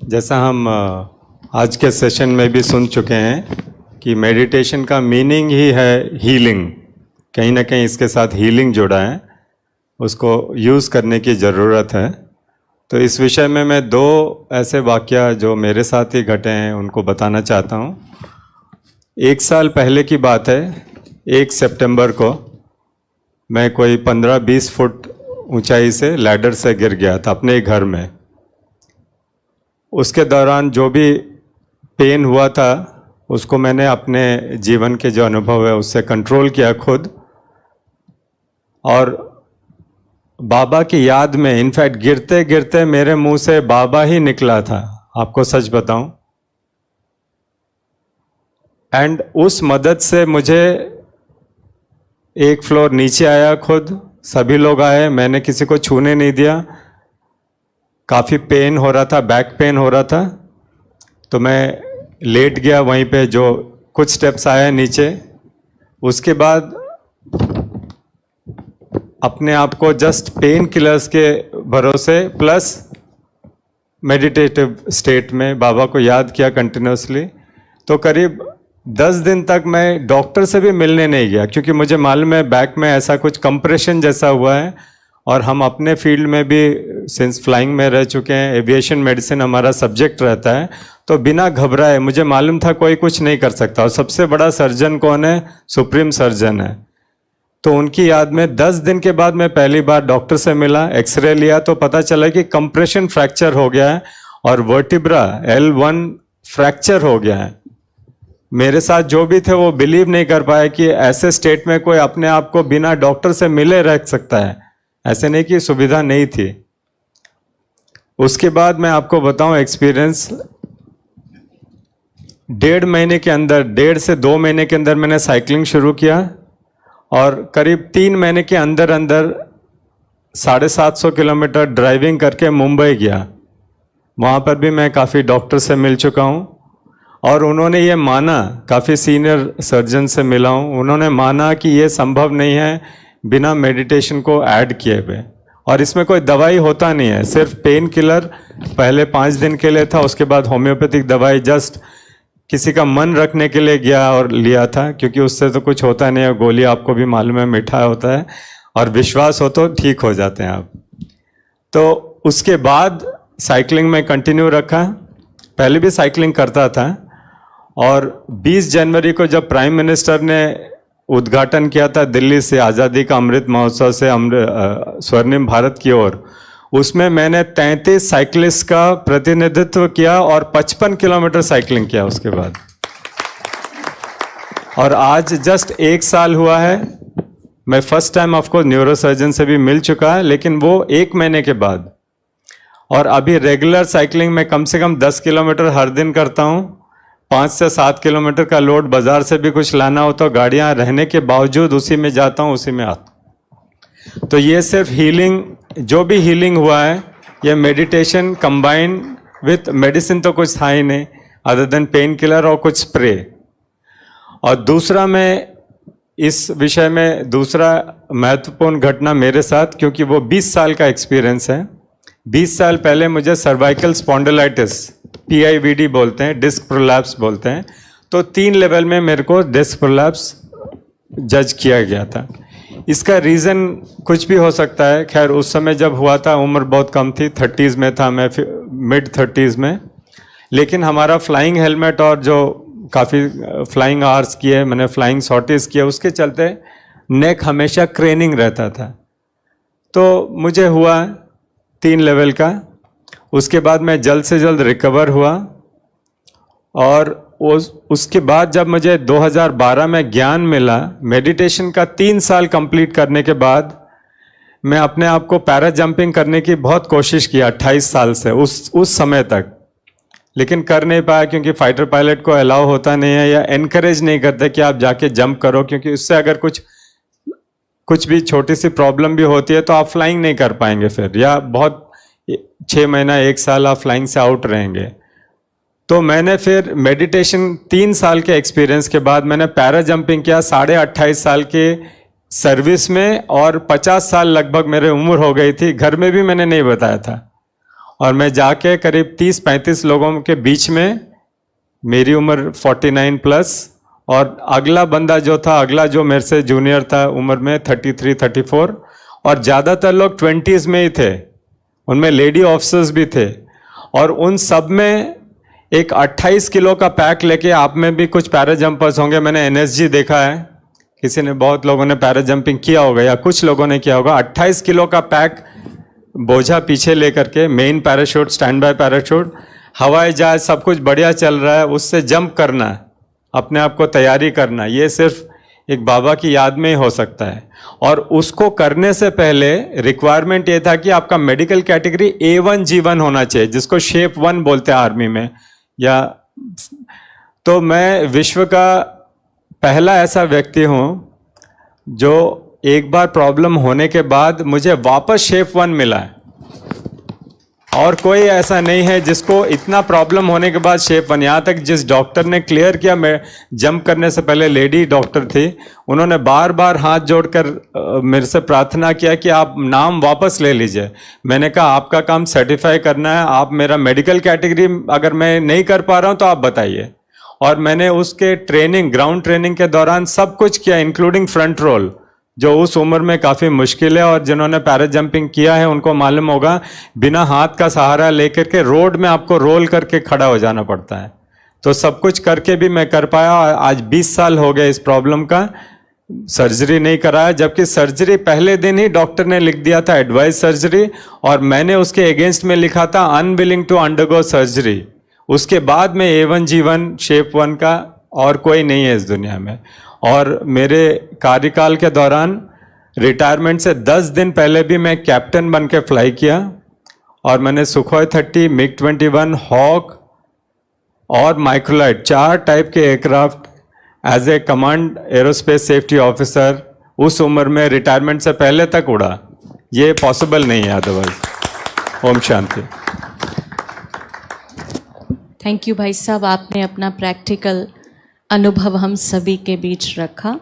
जैसा हम आज के सेशन में भी सुन चुके हैं कि मेडिटेशन का मीनिंग ही है हीलिंग। कहीं ना कहीं इसके साथ हीलिंग जुड़ा है, उसको यूज़ करने की ज़रूरत है। तो इस विषय में मैं दो ऐसे वाक़या जो मेरे साथ ही घटे हैं उनको बताना चाहता हूँ। 1 साल पहले की बात है, 1 सितंबर को मैं कोई 15-20 फुट ऊंचाई से लैडर से गिर गया था अपने घर में। उसके दौरान जो भी पेन हुआ था उसको मैंने अपने जीवन के जो अनुभव है उससे कंट्रोल किया खुद, और बाबा की याद में इनफैक्ट गिरते गिरते मेरे मुंह से बाबा ही निकला था, आपको सच बताऊं। एंड उस मदद से मुझे 1 फ्लोर नीचे आया, खुद सभी लोग आए, मैंने किसी को छूने नहीं दिया। काफ़ी पेन हो रहा था, बैक पेन हो रहा था, तो मैं लेट गया वहीं पे। जो कुछ स्टेप्स आए नीचे, उसके बाद अपने आप को जस्ट पेन किलर्स के भरोसे प्लस मेडिटेटिव स्टेट में बाबा को याद किया कंटिन्यूसली। तो करीब 10 दिन तक मैं डॉक्टर से भी मिलने नहीं गया, क्योंकि मुझे मालूम है बैक में ऐसा कुछ कंप्रेशन जैसा हुआ है। और हम अपने फील्ड में भी सिंस फ्लाइंग में रह चुके हैं, एविएशन मेडिसिन हमारा सब्जेक्ट रहता है, तो बिना घबराए मुझे मालूम था कोई कुछ नहीं कर सकता। और सबसे बड़ा सर्जन कौन है? सुप्रीम सर्जन है। तो उनकी याद में 10 दिन के बाद मैं पहली बार डॉक्टर से मिला, एक्सरे लिया, तो पता चला कि कंप्रेशन फ्रैक्चर हो गया है और वर्टिब्रा L1 फ्रैक्चर हो गया है। मेरे साथ जो भी थे वो बिलीव नहीं कर पाए कि ऐसे स्टेट में कोई अपने आप को बिना डॉक्टर से मिले रख सकता है। ऐसे नहीं कि सुविधा नहीं थी। उसके बाद मैं आपको बताऊं एक्सपीरियंस, 1.5 महीने के अंदर, 1.5 से 2 महीने के अंदर मैंने साइकिलिंग शुरू किया, और करीब 3 महीने के अंदर अंदर 750 किलोमीटर ड्राइविंग करके मुंबई गया। वहाँ पर भी मैं काफ़ी डॉक्टर से मिल चुका हूँ, और उन्होंने ये माना, काफ़ी सीनियर सर्जन से मिला हूँ, उन्होंने माना कि ये संभव नहीं है बिना मेडिटेशन को ऐड किए हुए। और इसमें कोई दवाई होता नहीं है, सिर्फ पेन किलर पहले 5 दिन के लिए था, उसके बाद होम्योपैथिक दवाई जस्ट किसी का मन रखने के लिए गया और लिया था, क्योंकि उससे तो कुछ होता नहीं है। गोली आपको भी मालूम है मीठा होता है, और विश्वास हो तो ठीक हो जाते हैं आप। तो उसके बाद साइकिलिंग में कंटिन्यू रखा। पहले भी साइकिलिंग करता था, और 20 जनवरी को जब प्राइम मिनिस्टर ने उद्घाटन किया था दिल्ली से आज़ादी का अमृत महोत्सव से स्वर्णिम भारत की ओर, उसमें मैंने 33 साइकिलिस्ट का प्रतिनिधित्व किया और 55 किलोमीटर साइकिलिंग किया उसके बाद। और आज जस्ट 1 साल हुआ है, मैं फर्स्ट टाइम ऑफकोर्स न्यूरोसर्जन से भी मिल चुका है, लेकिन वो 1 महीने के बाद। और अभी रेगुलर साइकिलिंग में कम से कम 10 किलोमीटर हर दिन करता हूँ। 5 से 7 किलोमीटर का लोड बाजार से भी कुछ लाना हो तो गाड़ियाँ रहने के बावजूद उसी में जाता हूँ, उसी में आता हूँ। तो ये सिर्फ हीलिंग, जो भी हीलिंग हुआ है, ये मेडिटेशन कंबाइन विथ मेडिसिन तो कुछ था ही नहीं अदर देन पेन किलर और कुछ स्प्रे। और दूसरा, मैं इस विषय में दूसरा महत्वपूर्ण घटना मेरे साथ, क्योंकि वो 20 साल का एक्सपीरियंस है। 20 साल पहले मुझे सर्वाइकल स्पॉन्डिलाइटिस, PIVD बोलते हैं, डिस्क प्रोलैप्स बोलते हैं, तो 3 लेवल में मेरे को डिस्क प्रोलैप्स जज किया गया था। इसका रीज़न कुछ भी हो सकता है। खैर उस समय जब हुआ था उम्र बहुत कम थी, 30s में था मैं, मिड 30s में। लेकिन हमारा फ्लाइंग हेलमेट और जो काफ़ी फ्लाइंग आवर्स किए, मैंने फ्लाइंग सॉर्टीज़ किए, उसके चलते नेक हमेशा क्रेनिंग रहता था। तो मुझे हुआ 3 लेवल का। उसके बाद मैं जल्द से जल्द रिकवर हुआ, और उसके बाद जब मुझे 2012 में ज्ञान मिला मेडिटेशन का, 3 साल कंप्लीट करने के बाद मैं अपने आप को पैरा जंपिंग करने की बहुत कोशिश किया 28 साल से उस समय तक, लेकिन कर नहीं पाया, क्योंकि फाइटर पायलट को अलाउ होता नहीं है या एनकरेज नहीं करते कि आप जाके जंप करो, क्योंकि उससे अगर कुछ भी छोटी सी प्रॉब्लम भी होती है तो आप फ्लाइंग नहीं कर पाएंगे फिर, या बहुत 6 महीना 1 साल आप फ्लाइंग से आउट रहेंगे। तो मैंने फिर मेडिटेशन 3 साल के एक्सपीरियंस के बाद मैंने पैरा जंपिंग किया 28.5 साल के सर्विस में, और 50 साल लगभग मेरे उम्र हो गई थी। घर में भी मैंने नहीं बताया था, और मैं जाके करीब 30-35 लोगों के बीच में, मेरी उम्र 49 प्लस, और अगला बंदा जो था, अगला जो मेरे से जूनियर था उम्र में 33-34, और ज़्यादातर लोग 20s में ही थे, उनमें लेडी ऑफिसर्स भी थे। और उन सब में एक 28 किलो का पैक लेके, आप में भी कुछ पैरा जंपर्स होंगे, मैंने एनएसजी देखा है, किसी ने, बहुत लोगों ने पैरा जंपिंग किया होगा या कुछ लोगों ने किया होगा। 28 किलो का पैक बोझा पीछे लेकर के, main parachute, stand by parachute, हवाई जहाज सब कुछ बढ़िया चल रहा है, उससे जंप करना है, अपने आप को तैयारी करना, ये सिर्फ एक बाबा की याद में ही हो सकता है। और उसको करने से पहले रिक्वायरमेंट ये था कि आपका मेडिकल कैटेगरी A1 G1 होना चाहिए, जिसको शेप 1 बोलते हैं आर्मी में, या तो मैं विश्व का पहला ऐसा व्यक्ति हूँ जो एक बार प्रॉब्लम होने के बाद मुझे वापस शेप 1 मिला है, और कोई ऐसा नहीं है जिसको इतना प्रॉब्लम होने के बाद शेप 1। यहाँ तक जिस डॉक्टर ने क्लियर किया, मैं जंप करने से पहले, लेडी डॉक्टर थी, उन्होंने बार बार हाथ जोड़कर मेरे से प्रार्थना किया कि आप नाम वापस ले लीजिए। मैंने कहा आपका काम सर्टिफाई करना है, आप मेरा मेडिकल कैटेगरी अगर मैं नहीं कर पा रहा हूँ तो आप बताइए। और मैंने उसके ट्रेनिंग, ग्राउंड ट्रेनिंग के दौरान सब कुछ किया, इंक्लूडिंग फ्रंट रोल, जो उस उम्र में काफ़ी मुश्किल है, और जिन्होंने पैरा जंपिंग किया है उनको मालूम होगा, बिना हाथ का सहारा लेकर के रोड में आपको रोल करके खड़ा हो जाना पड़ता है। तो सब कुछ करके भी मैं कर पाया। आज 20 साल हो गए इस प्रॉब्लम का, सर्जरी नहीं कराया, जबकि सर्जरी पहले दिन ही डॉक्टर ने लिख दिया था एडवाइस सर्जरी, और मैंने उसके अगेंस्ट में लिखा था अनविलिंग टू अंडरगो सर्जरी। उसके बाद में A1 G1 शेप 1 का और कोई नहीं है इस दुनिया में। और मेरे कार्यकाल के दौरान रिटायरमेंट से 10 दिन पहले भी मैं कैप्टन बन के फ्लाई किया, और मैंने सुखोई 30, MiG-21, हॉक और माइक्रोलाइट, 4 टाइप के aircraft as a command aerospace safety officer उस उम्र में रिटायरमेंट से पहले तक उड़ा। ये पॉसिबल नहीं है अदरवाइज। ओम शांति। थैंक यू भाई साहब, आपने अपना प्रैक्टिकल अनुभव हम सभी के बीच रखा।